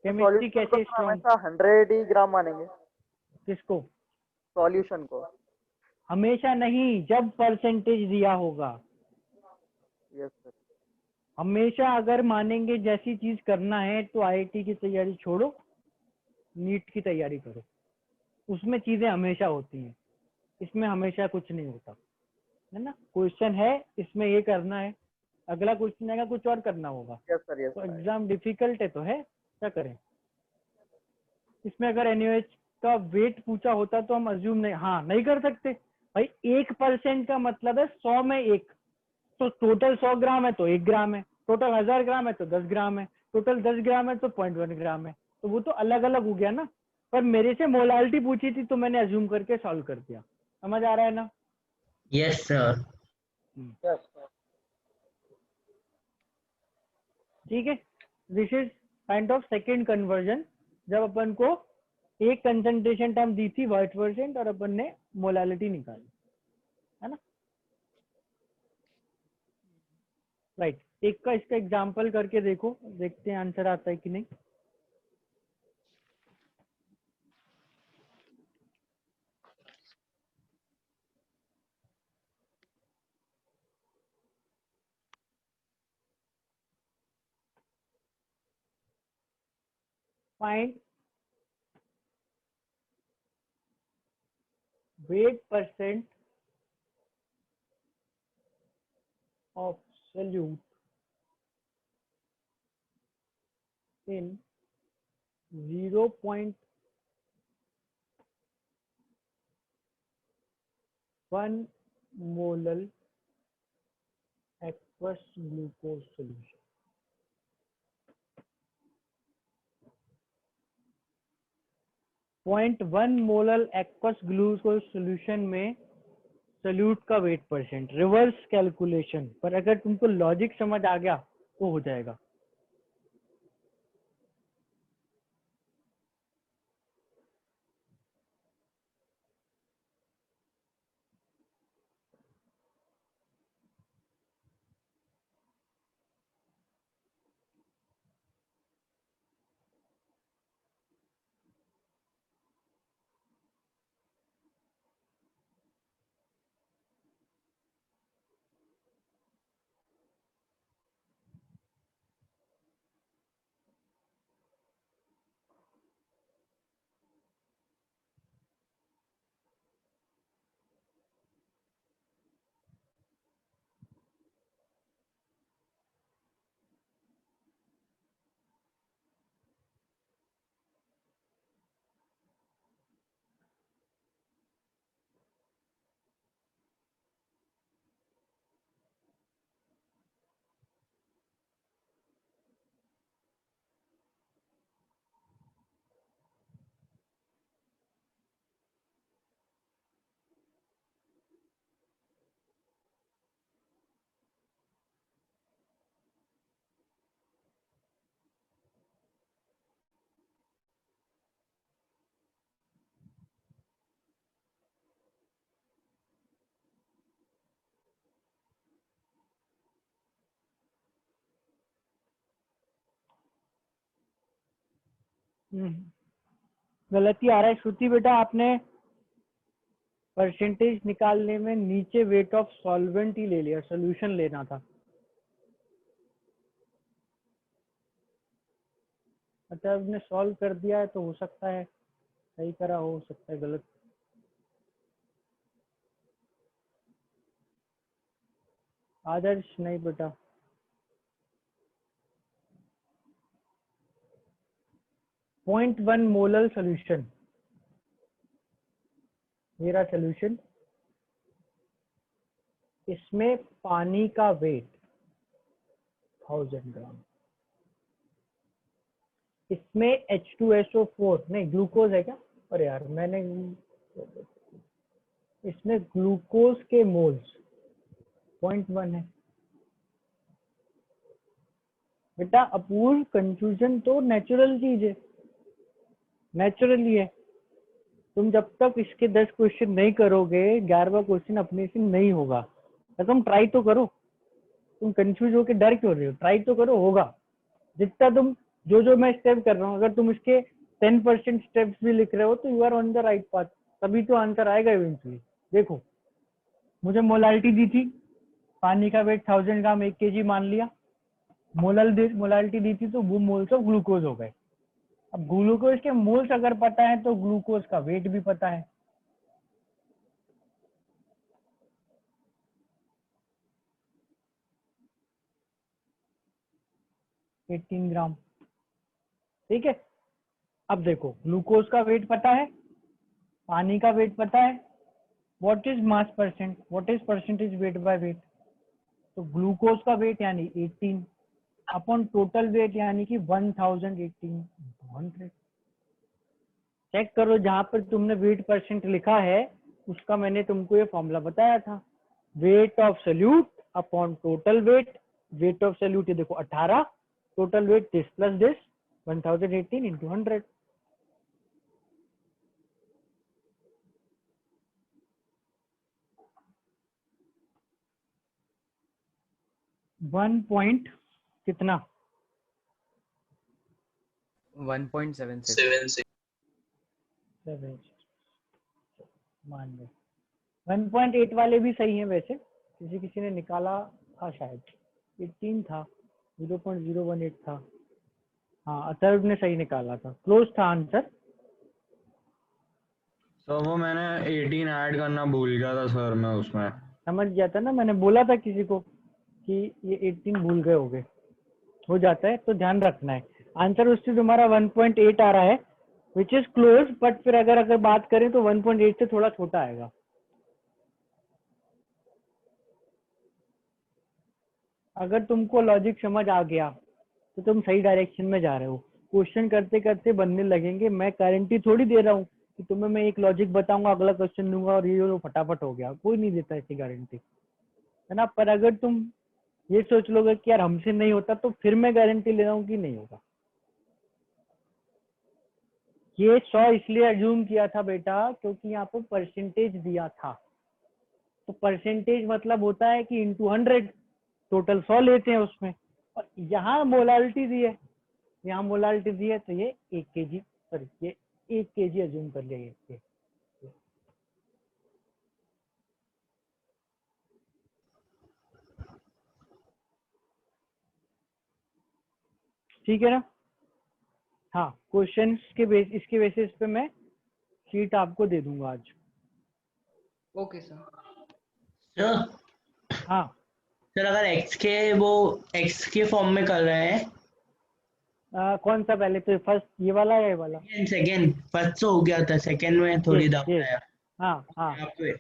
केमिस्ट्री कैसे स्ट्रॉन्ग, 100 ही ग्राम मानेंगे किसको, सॉल्यूशन को। हमेशा नहीं, जब परसेंटेज दिया होगा। Yes sir. हमेशा अगर मानेंगे जैसी चीज करना है तो आईआईटी की तैयारी छोड़ो, नीट की तैयारी करो, उसमें चीजें हमेशा होती हैं, इसमें हमेशा कुछ नहीं होता है ना। क्वेश्चन है इसमें ये करना है, अगला क्वेश्चन आएगा कुछ और करना होगा। Yes sir. यस तो सर। एग्जाम डिफिकल्ट है तो है, क्या करें। इसमें अगर एनयूएच का वेट पूछा होता तो हम अज्यूम नहीं, हाँ नहीं कर सकते भाई। 1% का मतलब है 100 में 1, तो टोटल 100 ग्राम है तो 1 ग्राम है, टोटल 1000 ग्राम है तो 10 ग्राम है, टोटल 10 ग्राम है तो 0.1 ग्राम है, तो वो तो अलग अलग हो गया ना। पर मेरे से मोलालिटी पूछी थी तो मैंने अज्यूम करके सॉल्व कर दिया। समझ आ रहा है ना? Yes sir. ठीक है, this is kind of second conversion, जब अपन को एक कंसंट्रेशन टर्म दी थी 1% और अपन ने मोलालिटी निकाली, है ना। राइट, एक का इसका एग्जांपल करके देखो, देखते हैं आंसर आता है कि नहीं। Find weight percent of solute in 0.1 molar aqueous glucose solution। 0.1 molar aqueous glucose solution में सॉल्यूट का वेट परसेंट, रिवर्स कैलकुलेशन। पर अगर तुमको लॉजिक समझ आ गया तो हो जाएगा। गलती आ रहा है श्रुति बेटा, आपने परसेंटेज निकालने में नीचे वेट ऑफ सॉल्वेंट ही ले लिया, सॉल्यूशन लेना था। अच्छा आपने सॉल्व कर दिया है तो हो सकता है सही करा, हो सकता है गलत। आदर्श नहीं बेटा, पॉइंट 1 मोलर सोल्यूशन, मेरा सोल्यूशन, इसमें पानी का वेट 1000 ग्राम, इसमें H2SO4 नहीं ग्लूकोज है क्या, अरे यार मैंने, इसमें ग्लूकोज के मोल्स 0.1 है। बेटा अपूर्व कंफ्यूजन तो नेचुरल चीज है, नेचुरली है। तुम जब तक इसके 10 क्वेश्चन नहीं करोगे 11वां क्वेश्चन अपने से नहीं होगा। तो तुम ट्राई तो करो, तुम कंफ्यूज होके डर क्यों रहे हो, ट्राई तो करो, होगा। जितना तुम जो मैं स्टेप कर रहा हूँ, अगर तुम इसके 10% स्टेप्स भी लिख रहे हो तो you are on the right path. तभी तो आंसर आएगा इवेंचुअली। देखो मुझे मोलालिटी दी थी, पानी का वेट 1000 ग्राम 1 kg मान लिया, मोलालिटी दी थी तो वो मोल्स ऑफ ग्लूकोज हो गए। अब ग्लूकोज के मोल्स अगर पता है तो ग्लूकोज का वेट भी पता है। $18 ग्राम, ठीक है। अब देखो ग्लूकोज का वेट पता है, पानी का वेट पता है, what is mass percent, what is percentage weight by weight, तो ग्लूकोज का वेट यानी 18 अपॉन टोटल वेट यानी कि 1018 100। चेक करो जहां पर तुमने वेट परसेंट लिखा है उसका मैंने तुमको ये फॉर्मूला बताया था, weight of solute upon total weight. Weight of solute ये देखो 18, total weight this plus this 1018 into 100। One point कितना 1.76 मान लो 1.8 वाले भी सही हैं वैसे, किसी ने निकाला था शायद 18 था, 0.018 था, हाँ अथर्व ने सही निकाला था, क्लोज था आंसर। तो वो मैंने 18 ऐड करना भूल गया था सर, मैं उसमें समझ गया था ना, मैंने बोला था किसी को कि ये 18 भूल गए होगे, हो जाता है तो ध्यान रखना है। आंसर उससे तुम्हारा 1.8 आ रहा है विच इज क्लोज, बट फिर अगर बात करें तो 1.8 से थोड़ा छोटा आएगा। अगर तुमको लॉजिक समझ आ गया तो तुम सही डायरेक्शन में जा रहे हो। क्वेश्चन करते करते बनने लगेंगे, मैं गारंटी थोड़ी दे रहा हूँ कि तुम्हें मैं एक लॉजिक बताऊंगा अगला क्वेश्चन दूंगा और ये फटाफट हो गया, कोई नहीं देता ऐसी गारंटी, है ना। पर अगर तुम ये सोच लोगे कि यार हमसे नहीं होता तो फिर मैं गारंटी ले रहा हूँ कि नहीं होगा। ये 100 इसलिए अज्यूम किया था बेटा क्योंकि यहाँ पर परसेंटेज दिया था, तो परसेंटेज मतलब होता है कि इंटू 100, टोटल 100 लेते हैं उसमें, और यहाँ मोलालिटी दी है, यहाँ मोलालिटी दी है तो ये 1 kg, सॉरी ये 1 kg अज्यूम कर लिया ये। ठीक है ना। हाँ क्वेश्चंस के इसके बेसिस पे मैं शीट आपको दे दूंगा आज। Okay sir. हाँ सर अगर एक्स के फॉर्म में कर रहे हैं कौन सा पहले तो फर्स्ट ये वाला या ये वाला? सेकेंड, फर्स्ट तो हो गया था, सेकेंड में थोड़ी डाउट आया। हाँ हाँ यहाँ पे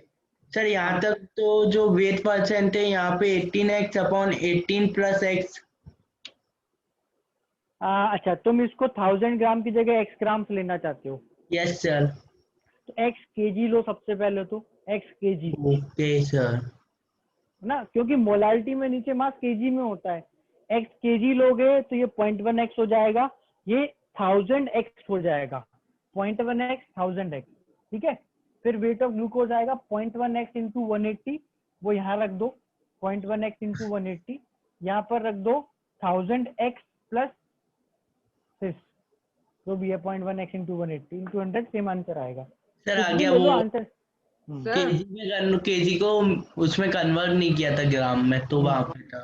सर यहाँ तक तो जो वेट परसेंट है यहाँ पे 18x अपॉन 18 प्लस एक्स। अच्छा तुम इसको 1000 ग्राम की जगह x ग्राम्स लेना चाहते हो? Yes sir. तो x kg लो सबसे पहले, तो x kg। Okay sir. है ना, क्योंकि मोलालिटी में नीचे मास kg में होता है, x kg लोगे तो ये 0.1x हो जाएगा, ये 1000x हो जाएगा, 0.1x 1000x, ठीक है। फिर वेट ऑफ ग्लूकोज आएगा 0.1x इंटू 180, वो यहाँ रख दो, 0.1x इंटू 180 यहाँ पर रख दो, 1000x प्लस जो भी है 0.1x into 180 into 100, same answer आएगा। सर आ गया वो आंसर केजी को उसमें कन्वर्ट नहीं किया था ग्राम में, तो वहां पे था।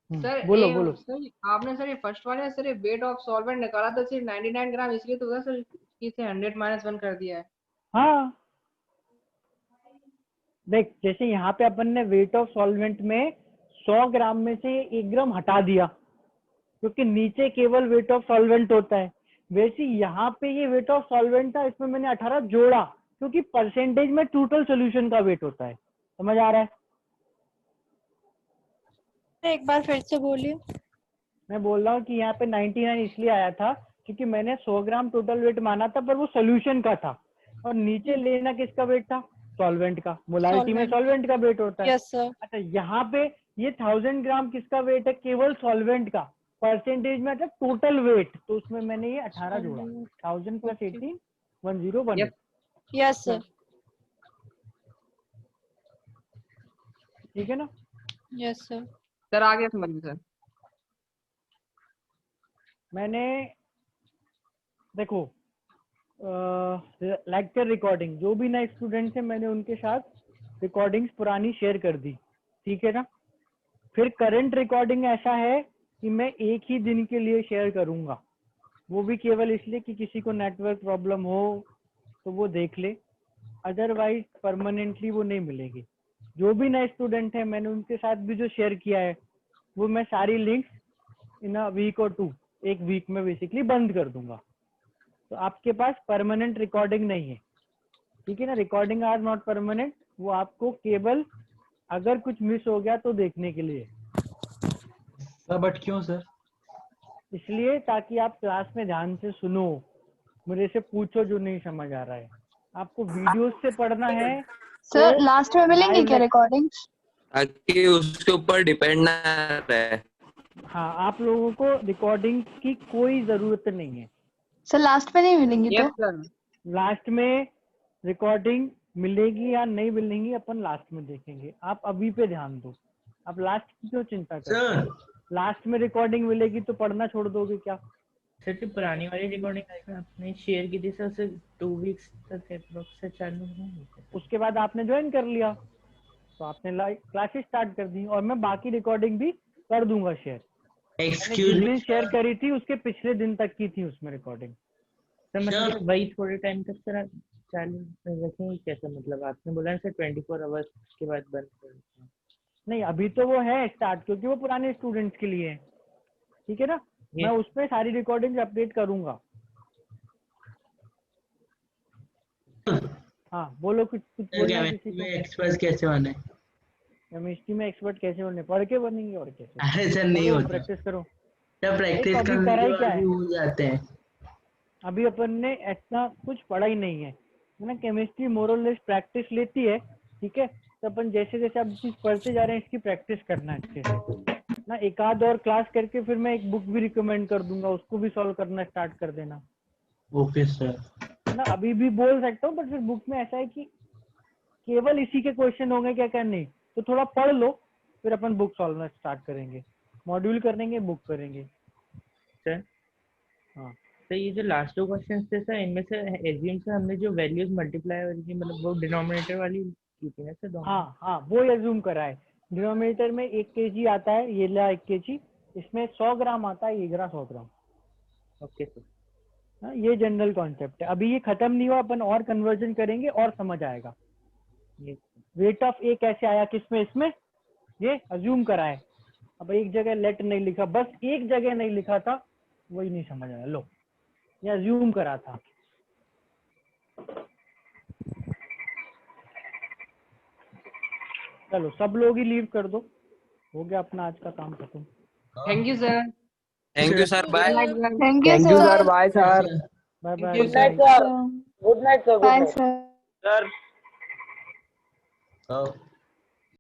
सर बोलो सर आपने सर ये फर्स्ट वाले सर ये वेट ऑफ सॉल्वेंट निकाला था सिर्फ 99 ग्राम, इसलिए तो सर इसे 100 - 1 कर दिया है। हाँ देख, जैसे यहाँ पे अपन ने वेट ऑफ सॉल्वेंट में 100 ग्राम में से 1 ग्राम हटा दिया क्योंकि नीचे केवल वेट ऑफ सॉल्वेंट होता है, वैसे यहाँ पे ये वेट ऑफ सॉल्वेंट था, इसमें मैंने 18 जोड़ा क्योंकि परसेंटेज में टोटल सोल्यूशन का वेट होता है। समझ आ रहा है? एक बार फिर से बोलिए। मैं बोल रहा हूँ कि यहाँ पे 99 इसलिए आया था क्योंकि मैंने 100 ग्राम टोटल वेट माना था, पर वो सोल्यूशन का था, और नीचे लेना किसका वेट था? सॉल्वेंट का। मोलालिटी में सॉल्वेंट का वेट होता है। Yes sir. अच्छा यहाँ पे ये 1000 ग्राम किसका वेट है? केवल सॉल्वेंट का। परसेंटेज में आता टोटल वेट, तो उसमें मैंने ये 18 जोड़ा, 1000 प्लस 18 1018। Yes sir. ठीक है ना? Yes sir. सर आ गया समझ में सर। मैंने देखो लेक्चर रिकॉर्डिंग, जो भी नए स्टूडेंट्स हैं मैंने उनके साथ रिकॉर्डिंग्स पुरानी शेयर कर दी, ठीक है ना। फिर करंट रिकॉर्डिंग ऐसा है कि मैं एक ही दिन के लिए शेयर करूंगा, वो भी केवल इसलिए कि किसी को नेटवर्क प्रॉब्लम हो तो वो देख ले, अदरवाइज परमानेंटली वो नहीं मिलेगी। जो भी नए स्टूडेंट हैं मैंने उनके साथ भी जो शेयर किया है वो मैं सारी लिंक्स इन अ वीक और 2, एक वीक में बेसिकली बंद कर दूंगा। तो आपके पास परमानेंट रिकॉर्डिंग नहीं है, ठीक है ना। रिकॉर्डिंग आर नॉट परमानेंट, वो आपको केवल अगर कुछ मिस हो गया तो देखने के लिए। बट क्यों सर? इसलिए ताकि आप क्लास में ध्यान से सुनो, मेरे से पूछो जो नहीं समझ आ रहा है। आपको वीडियोस से पढ़ना है सर लास्ट में मिलेंगे क्या रिकॉर्डिंग्स? ताकि उसके ऊपर डिपेंड ना रहे। हाँ, आप लोगों को रिकॉर्डिंग की कोई जरूरत नहीं है। सर लास्ट में नहीं मिलेंगी तो? लास्ट में रिकॉर्डिंग मिलेगी या नहीं मिलेंगी अपन लास्ट में देखेंगे, आप अभी पे ध्यान दो। आप लास्ट की क्यों चिंता कर, लास्ट में रिकॉर्डिंग मिलेगी तो पढ़ना छोड़ दोगे क्या? सर जो पुरानी वाली रिकॉर्डिंग आपने शेयर की थी सर, उसे 2 वीक्स तक अप्रोक्स से चालू नहीं, उसके बाद आपने ज्वाइन कर लिया तो आपने क्लासेस स्टार्ट कर दी, और मैं बाकी रिकॉर्डिंग भी कर दूंगा शेयर। एक्सक्यूज मी, शेयर करी थी उसके पिछले दिन तक की थी उसमें रिकॉर्डिंग। सर मतलब वही थोड़े टाइम तक सर चालू रखेंगे कैसे? मतलब आपने बोला सर 24 आवर्स के बाद बंद कर। नहीं, अभी तो वो है स्टार्ट, क्योंकि वो पुराने स्टूडेंट्स के लिए है, ठीक है ना। मैं उसमें सारी रिकॉर्डिंग अपडेट करूंगा। हाँ बोलो, कुछ बोलना किसी को। एक्सपर्ट कैसे बने? केमिस्ट्री में एक्सपर्ट कैसे बने? पढ़ के बनेंगे और कैसे? अरे सर नहीं होता, प्रैक्टिस करो। जब प्रैक्टिस अभी करने पढ़ाई के क्या बाद है? भी हो जाते हैं। अभी अपन ने ऐसा कुछ पढ़ा ही नहीं है ना। केमिस्ट्री मोरलेस प्रैक्टिस लेती है, ठीक है। तो अपन जैसे जैसे अब चीज पढ़ते जा रहे हैं इसकी प्रैक्टिस करना है अच्छे से ना। एक आध और क्लास करके फिर मैं एक बुक भी रिकमेंड कर दूंगा, उसको भी सॉल्व करना स्टार्ट कर देना। Okay sir. ना अभी भी बोल सकता हूँ, बट फिर बुक में ऐसा है कि केवल इसी के क्वेश्चन होंगे क्या क्या नहीं, तो थोड़ा पढ़ लो फिर अपन बुक सॉल्व स्टार्ट करेंगे, मॉड्यूल करेंगे, बुक करेंगे। सर हाँ तो ये जो लास्ट 2 क्वेश्चंस थे सर, इनमें से एज्यूम से हमने जो वैल्यूज मल्टीप्लाई वाली मतलब वो डिनोमिनेटर वाली की थी ना सर? हाँ वो एज्यूम करा है। डिनोमिनेटर में 1 kg आता है, ये ला 1 kg, इसमें 100 ग्राम आता है, ये ग्रा 100 ग्राम। ओके सर, हाँ, ये जनरल कॉन्सेप्ट है। अभी ये खत्म नहीं हुआ, अपन और कन्वर्जन करेंगे और समझ आएगा। वेट ऑफ ए कैसे आया किसमें? इसमें ये अज्यूम करा है। अब एक जगह लेट नहीं लिखा, बस एक जगह नहीं लिखा था, वही नहीं समझ आया। लो, ये अज्यूम करा था। चलो सब लोग ही लीव कर दो, हो गया अपना आज का काम खत्म। Thank you sir. Thank you sir, bye. Thank you sir, bye sir. Bye bye. Good night sir. Good night sir. Bye sir. Sir